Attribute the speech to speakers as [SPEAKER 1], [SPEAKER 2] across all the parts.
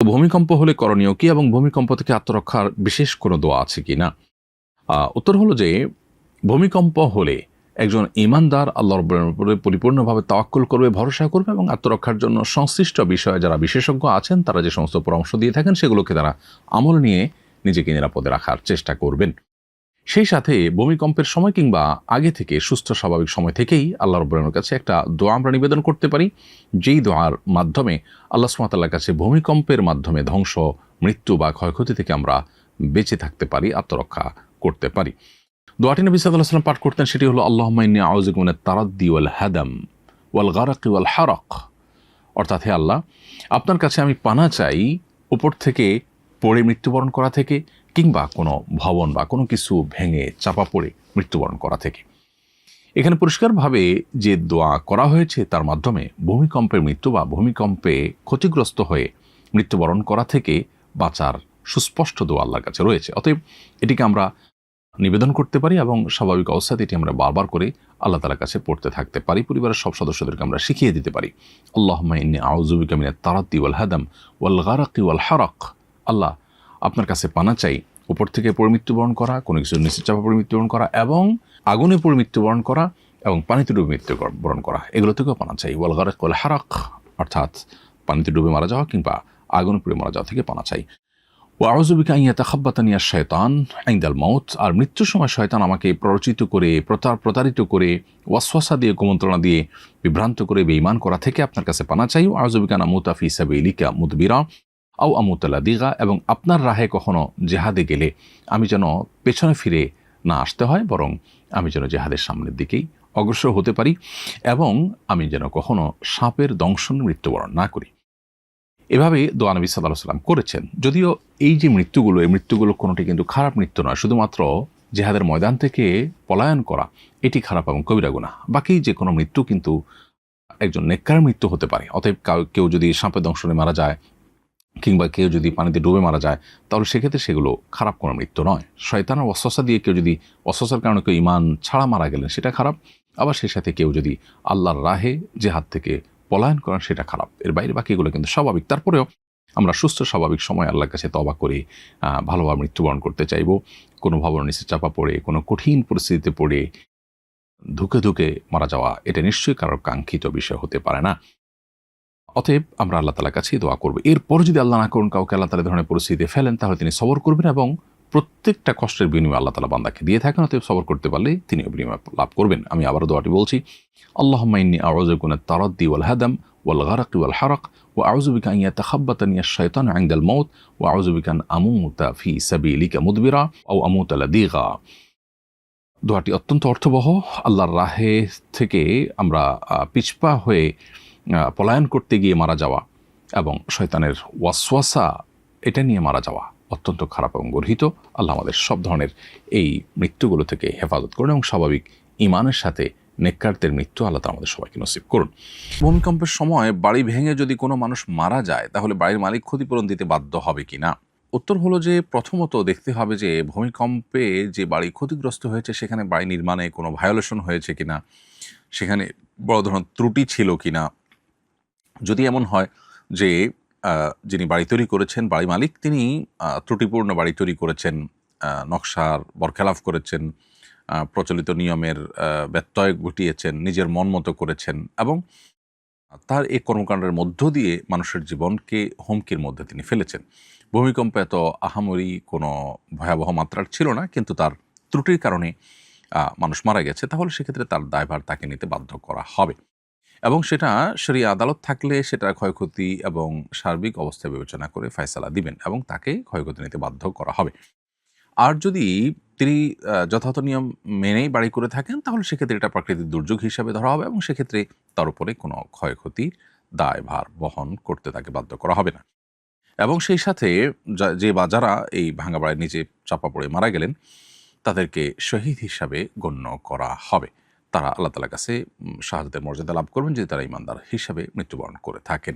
[SPEAKER 1] ভূমিকম্প হলে করণীয় কি এবং ভূমিকম্প থেকে আত্মরক্ষার বিশেষ কোনো দোয়া আছে কি না? উত্তর হলো যে ভূমিকম্প হলে একজন ঈমানদার আল্লাহ রাব্বুল উপরে পরিপূর্ণভাবে তাওয়াক্কুল করবে, ভরসা করবে এবং আত্মরক্ষার জন্য সংশ্লিষ্ট বিষয়ে যারা বিশেষজ্ঞ আছেন তারা যে সমস্ত পরামর্শ দিয়ে থাকেন সেগুলোকে তারা আমল নিয়ে নিজেকে নিরাপদে রাখার চেষ্টা করবেন। সেই সাথে ভূমিকম্পের সময় কিংবা আগে থেকে সুস্থ স্বাভাবিক সময় থেকেই আল্লাহ রাব্বুল আলামিনের কাছে একটা দোয়া আমরা নিবেদন করতে পারি, যেই দোয়ার মাধ্যমে আল্লাহ সুবহানাহু ওয়া তাআলার কাছে ভূমিকম্পের মাধ্যমে ধ্বংস, মৃত্যু বা ক্ষয়ক্ষতি থেকে আমরা বেঁচে থাকতে পারি, আত্মরক্ষা করতে পারি। দোয়াটি নবী সাল্লাল্লাহু আলাইহি ওয়াসাল্লাম পাঠ করতেন, সেটি হলো আল্লাহুম্মা ইন্নী আউযু বিকা মিনাত তারাদ্দি ওয়াল হাদাম ওয়াল গারাকি ওয়াল হারাক। অর্থাৎ, হে আল্লাহ, আপনার কাছে আমি পানা চাই উপর থেকে পড়ে মৃত্যুবরণ করা থেকে, কিংবা কোনো ভবন বা কোনো কিছু ভেঙে চাপা পড়ে মৃত্যুবরণ করা থেকে। এখানে পরিষ্কারভাবে যে দোয়া করা হয়েছে তার মাধ্যমে ভূমিকম্পের মৃত্যু বা ভূমিকম্পে ক্ষতিগ্রস্ত হয়ে মৃত্যুবরণ করা থেকে বাঁচার সুস্পষ্ট দোয়া আল্লাহর কাছে রয়েছে। অতএব এটিকে আমরা নিবেদন করতে পারি এবং স্বাভাবিক অবস্থাতে এটি আমরা বারবার করে আল্লাহ তাআলার কাছে পড়তে থাকতে পারি। পরিবারের সব সদস্যদেরকে আমরা শিখিয়ে দিতে পারি, আল্লাহুম্মা ইন্নী আউযু বিকা মিনাত তারাদ্দি ওয়াল হাদাম ওয়াল গারাকি ওয়াল হারাক। আল্লাহ, আপনার কাছে পানা চাই উপর থেকে পড়ে মৃত্যুবরণ করা, কোনো কিছু নিচে চাপা পড়ে মৃত্যুবরণ করা, এবং আগুনে পড়ে মৃত্যুবরণ করা, এবং পানিতে ডুবে মৃত্যুবরণ করা, এগুলো থেকেও পানা চাই। ওয়াল গারাক ওয়াল হারাক অর্থাৎ পানিতে ডুবে মারা যাওয়া কিংবা আগুনে পড়ে মারা যাওয়া থেকে পানা চাই। ওয়া আউযু বিকা আন ইয়াতাখাব্বাতানি আশ-শায়তান ইনদাল মাউত। আর মৃত্যুর সময় শয়তান আমাকে প্ররোচিত করে, প্রতারিত করে, ওয়াসওয়াসা দিয়ে, কুমন্ত্রণা দিয়ে বিভ্রান্ত করে বেঈমান করা থেকে আপনার কাছে পানা চাই। ওয়া আউযু বিকা আন আমুতা ফি সাবিলিকা মুদবিরা আও আমুতা লাদিগা। এবং আপনার রাহে কখনো জেহাদে গেলে আমি যেন পেছনে ফিরে না আসতে হয়, বরং আমি যেন জেহাদের সামনের দিকেই অগ্রসর হতে পারি, এবং আমি যেন কখনো সাপের দংশন মৃত্যুবরণ না করি। এভাবে দোয়া নবী সাল্লাল্লাহু আলাইহি ওয়াসাল্লাম করেছেন। যদিও এই যে মৃত্যুগুলো, এই মৃত্যুগুলো কোনোটি কিন্তু খারাপ মৃত্যু নয়, শুধুমাত্র জেহাদের ময়দান থেকে পলায়ন করা এটি খারাপ এবং কবিরা গুনাহ। বাকি যে কোনো মৃত্যু কিন্তু একজন নেককার মৃত্যু হতে পারে। অতএব কেউ যদি সাপের দংশনে মারা যায় কিংবা কেউ যদি পানিতে ডুবে মারা যায়, তাহলে সেক্ষেত্রে সেগুলো খারাপ কোনো মৃত্যু নয়। শয়তানের ওয়াসওয়াসা দিয়ে কেউ যদি, ওয়াসওয়াসার কারণে কেউ ঈমান ছাড়া মারা গেলেন, সেটা খারাপ। আবার সেই সাথে কেউ যদি আল্লাহর রাহে জেহাদ থেকে পলায়ন করেন, সেটা খারাপ। এর বাইরে বাকিগুলো কিন্তু স্বাভাবিক। তারপরেও আমরা সুস্থ স্বাভাবিক সময় আল্লাহর কাছে তওবা করে ভালোভাবে মৃত্যুবরণ করতে চাইব। কোনো ভবনের নিচে চাপা পড়ে, কোনো কঠিন পরিস্থিতিতে পড়ে ধুকে ধুকে মারা যাওয়া, এটা নিশ্চয়ই কারোর কাঙ্ক্ষিত বিষয় হতে পারে না। অতএব আমরা আল্লাহ তাআলার কাছেই দোয়া করব। এরপর যদি আল্লাহ না করুন কাউকে আল্লাহ তাআলা ধরনের পরিস্থিতিতে ফেলেন, তাহলে তিনি সবর করবেন, এবং প্রত্যেকটা কষ্টের বিনিময় আল্লাহ তাআলা বান্দাকে দিয়ে থাকেন। অতএব সবর করতে পারলে তিনিও বিনিময় লাভ করবেন। আমি আবারও দোয়াটি বলছি, আল্লাহুম্মা ইন্নী আউযু বিকা মিনাত তারাদ্দি ওয়াল হাদাম ওয়াল গারাকি ওয়াল হারাক ওয়া আউযু বিকা আন ইয়াতাখাব্বাতানি আশ-শায়তানু ইনদাল মাউত ওয়া আউযু বিকা আন আমুতা ফি সাবিলিকা মুদবিরা আও আমুতা লাদিগা। দোয়াটি অত্যন্ত অর্থবহ। আল্লাহর রাহে থেকে আমরা পিছপা হয়ে পলায়ন করতে গিয়ে মারা যাওয়া এবং শয়তানের ওয়াসওয়াসা এটা নিয়ে মারা যাওয়া অত্যন্ত খারাপ এবং গর্হিত। আল্লাহ আমাদের সব ধরনের এই মৃত্যুগুলো থেকে হেফাজত করুন এবং স্বাভাবিক ঈমানের সাথে নেককারদের মৃত্যু আল্লাহ তাআলা আমাদের সবাইকে নসিব করুন। ভূমিকম্পের সময় বাড়ি ভেঙে যদি কোনো মানুষ মারা যায়, তাহলে বাড়ির মালিক ক্ষতিপূরণ দিতে বাধ্য হবে কিনা? উত্তর হলো যে প্রথমত দেখতে হবে যে ভূমিকম্পে যে বাড়ি ক্ষতিগ্রস্ত হয়েছে সেখানে বাড়ি নির্মাণে কোনো ভায়োলেশন হয়েছে কিনা, সেখানে বড় ধরনের ত্রুটি ছিল কিনা। যদি এমন হয় যে যিনি বাড়ি তৈরি করেছেন, বাড়ি মালিক, তিনি ত্রুটিপূর্ণ বাড়ি তৈরি করেছেন, নকশার বরখেলাফ করেছেন, প্রচলিত নিয়মের ব্যত্যয় ঘটিয়েছেন, নিজের মন মতো করেছেন, এবং তার এই কর্মকাণ্ডের মধ্য দিয়ে মানুষের জীবনকে হুমকির মধ্যে তিনি ফেলেছেন। ভূমিকম্প এত আহামরি কোনো ভয়াবহ মাত্রার ছিল না, কিন্তু তার ত্রুটির কারণে মানুষ মারা গেছে, তাহলে সেক্ষেত্রে তার দায়ভার তাকে নিতে বাধ্য করা হবে, এবং সেটা শরিয়া আদালত থাকলে সেটা ক্ষয়ক্ষতি এবং সার্বিক অবস্থা বিবেচনা করে ফয়সালা দিবেন এবং তাকে ক্ষয়ক্ষতি নিতে বাধ্য করা হবে। আর যদি তিনি যথাযথ নিয়ম মেনেই বাড়ি করে থাকেন, তাহলে সেক্ষেত্রে এটা প্রাকৃতিক দুর্যোগ হিসাবে ধরা হবে এবং সেক্ষেত্রে তার উপরে কোনো ক্ষয়ক্ষতির দায়ভার বহন করতে তাকে বাধ্য করা হবে না। এবং সেই সাথে যে বা যারা এই ভাঙা বাড়ির নিচে চাপা পড়ে মারা গেলেন, তাদেরকে শহীদ হিসাবে গণ্য করা হবে। তারা আল্লাহ তাআলার কাছে শাহাদাতের মর্যাদা লাভ করবেন যদি তারা ঈমানদার হিসাবে মৃত্যুবরণ করে থাকেন।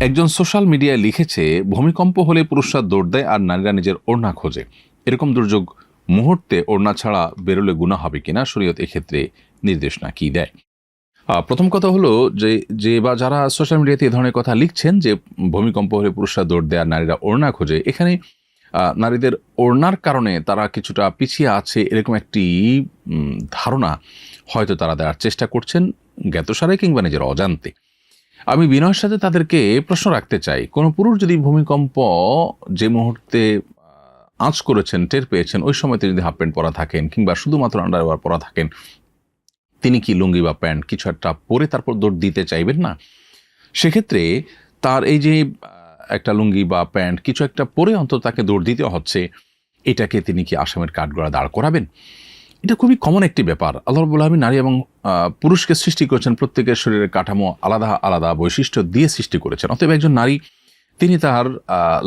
[SPEAKER 1] একজন সোশ্যাল মিডিয়ায় লিখেছে, ভূমিকম্প হলে পুরুষরা দৌড় দেয় আর নারীরা নিজের ওড়না খোঁজে। এরকম দুর্যোগ মুহূর্তে ওড়না ছাড়া বেরোলে গুনাহ হবে কিনা, শরীয়ত এক্ষেত্রে নির্দেশনা কি দেয়? প্রথম কথা হলো যে বা যারা সোশ্যাল মিডিয়াতে এই ধরনের কথা লিখছেন যে ভূমিকম্প হলে পুরুষরা দৌড় দেয় আর নারীরা ওড়না খোঁজে, এখানে নারীদের ওড়নার কারণে তারা কিছুটা পিছিয়ে আছে এরকম একটি ধারণা হয়তো তারা দেওয়ার চেষ্টা করছেন জ্ঞাতসারে কিংবা নিজের অজান্তে। আমি বিনয়ের সাথে তাদেরকে প্রশ্ন রাখতে চাই, কোনো পুরুষ যদি ভূমিকম্প যে মুহূর্তে আঁচ করেছেন, টের পেয়েছেন, ওই সময় তিনি যদি হাফ প্যান্ট পরা থাকেন কিংবা শুধুমাত্র আন্ডারওয়্যার পরা থাকেন, তিনি কি লুঙ্গি বা প্যান্ট কিছু একটা পরে তারপর দৌড় দিতে চাইবেন না? সেক্ষেত্রে তার এই যে একটা লুঙ্গি বা প্যান্ট কিছু একটা পরে অন্তত তাকে দৌড় দিতে হচ্ছে, এটাকে তিনি কি আসামের কাঠগড়া দাঁড় করাবেন? এটা খুবই কমন একটি ব্যাপার। আল্লাহ রাব্বুল আলামিন নারী এবং পুরুষকে সৃষ্টি করেছেন, প্রত্যেকের শরীরের কাঠামো আলাদা আলাদা বৈশিষ্ট্য দিয়ে সৃষ্টি করেছেন। অতএব একজন নারী তিনি তার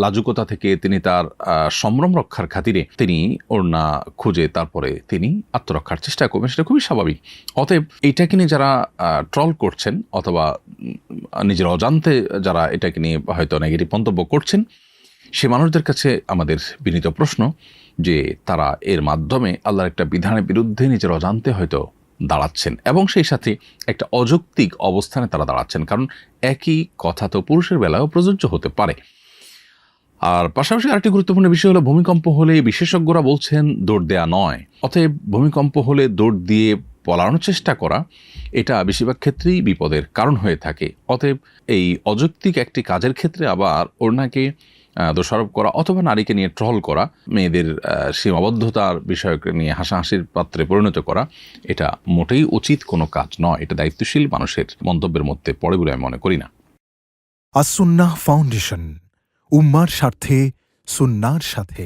[SPEAKER 1] লাজুকতা থেকে, তিনি তার সম্ভ্রম রক্ষার খাতিরে তিনি ওড়না খুঁজে তারপরে তিনি আত্মরক্ষার চেষ্টা করবেন, সেটা খুবই স্বাভাবিক। অতএব এইটাকে নিয়ে যারা ট্রল করছেন অথবা নিজের অজান্তে যারা এটাকে নিয়ে হয়তো নেগেটিভ মন্তব্য করছেন, সে মানুষদের কাছে আমাদের বিনীত প্রশ্ন যে তারা এর মাধ্যমে আল্লাহর একটা বিধানের বিরুদ্ধে নিজের অজান্তে হয়তো দাঁড়াচ্ছেন এবং সেই সাথে একটা অযৌক্তিক অবস্থানে তারা দাঁড়াচ্ছেন, কারণ একই কথা তো পুরুষের বেলায়ও প্রযোজ্য হতে পারে। আর পাশাপাশি আরেকটি গুরুত্বপূর্ণ বিষয় হলো, ভূমিকম্প হলে বিশেষজ্ঞরা বলছেন দৌড় দেয়া নয়। অতএব ভূমিকম্প হলে দৌড় দিয়ে পলানোর চেষ্টা করা, এটা বেশিরভাগ ক্ষেত্রেই বিপদের কারণ হয়ে থাকে। অতএব এই অযৌক্তিক একটি কাজের ক্ষেত্রে আবার ওড়নাকে দোষারোপ করা অথবা নারীকে নিয়ে ট্রল করা, মেয়েদের সীমাবদ্ধতার বিষয়কে নিয়ে হাসাহাসির পাত্রে পরিণত করা, এটা মোটেই উচিত কোনো কাজ নয়। এটা দায়িত্বশীল মানুষের মন্তব্যের মধ্যে পড়ে বলে আমি মনে করি না।
[SPEAKER 2] আস-সুন্নাহ ফাউন্ডেশন, উম্মার স্বার্থে সুন্নাহর সাথে।